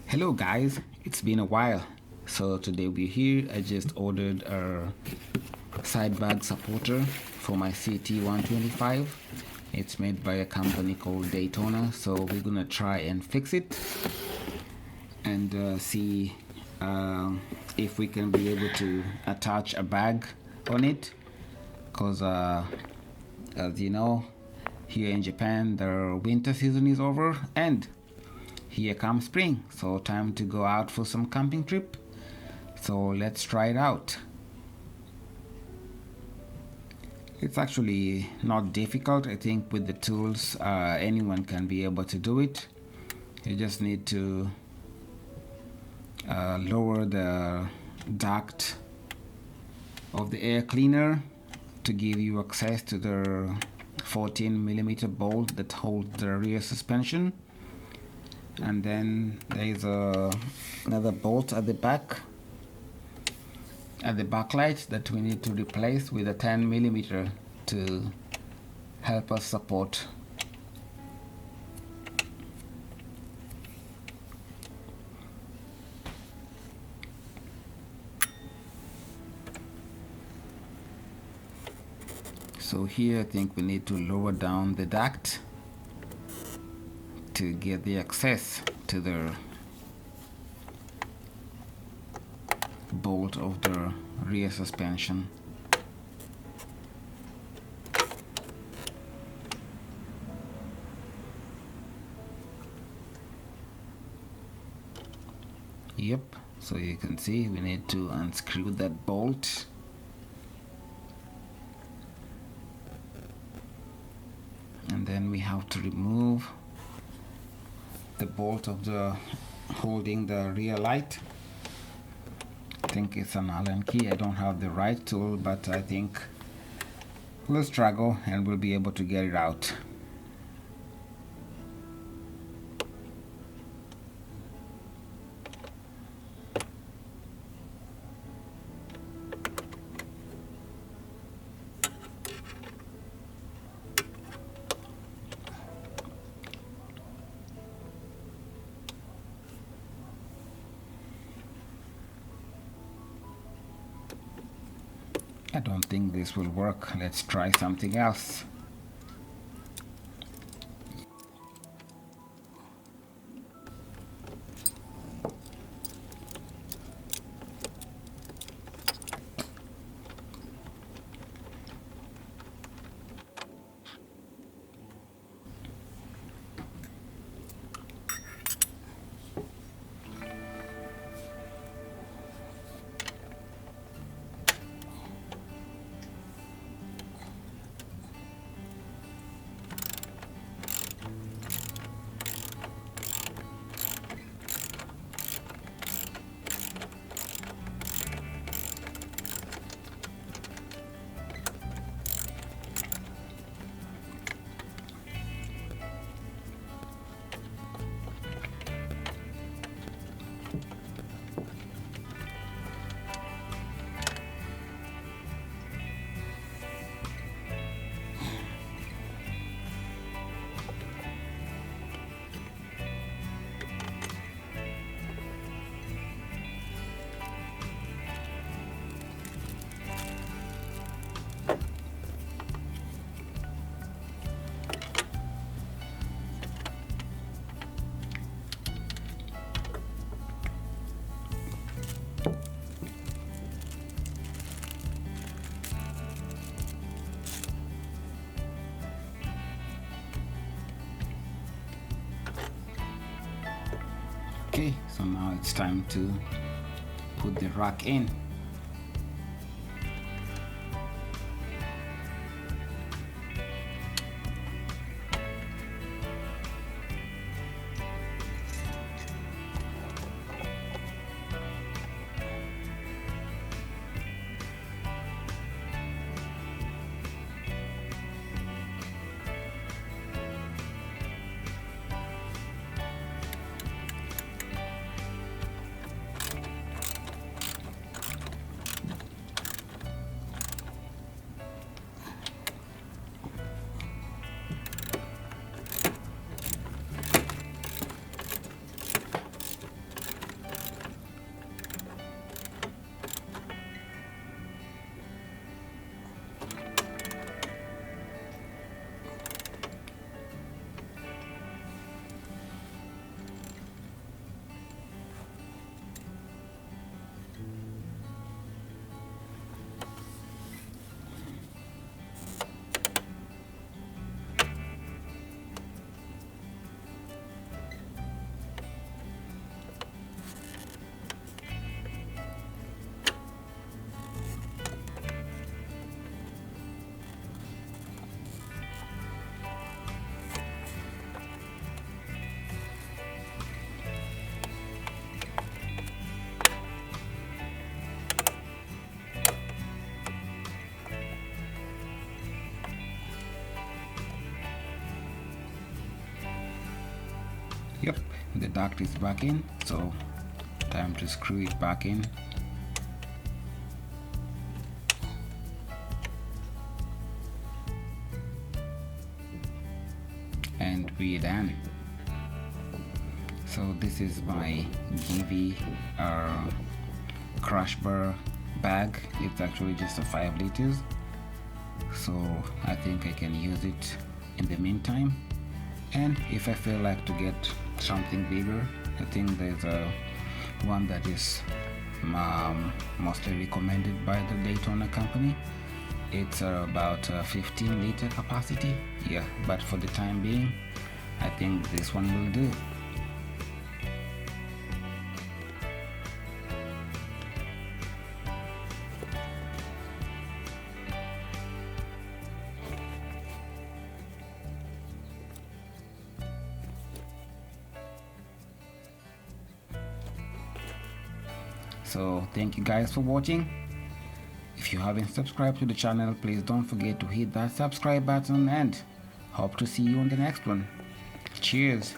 Hello guys, it's been a while. So today we're here. I just ordered a side bag supporter for my CT125. It's made by a company called Daytona. So we're gonna try and fix it and see if we can be able to attach a bag on it. Because as you know, here in Japan the winter season is over and here comes spring, so time to go out for some camping trip. So let's try it out. It's actually not difficult. I think with the tools anyone can be able to do it. You just need to lower the duct of the air cleaner to give you access to the 14mm bolt that holds the rear suspension. And then there is another bolt at the back, at the backlight, that we need to replace with a 10mm to help us support. So here I think we need to lower down the duct to get the access to the bolt of the rear suspension. Yep, so you can see we need to unscrew that bolt. And then we have to remove the bolt of the holding the rear light. I think it's an Allen key. I don't have the right tool, but I think we'll struggle and we'll be able to get it out. I don't think this will work. Let's try something else. Okay, so now it's time to put the rack in. Yep, the duct is back in, so time to screw it back in. And we're done. So this is my GV crash bar bag. It's actually just a 5 liters, so I think I can use it in the meantime. And if I feel like to get something bigger, I think there's a one that is mostly recommended by the Daytona company. It's about 15 liter capacity. Yeah, but for the time being, I think this one will do. So thank you guys for watching. If you haven't subscribed to the channel, please don't forget to hit that subscribe button, and hope to see you on the next one. Cheers.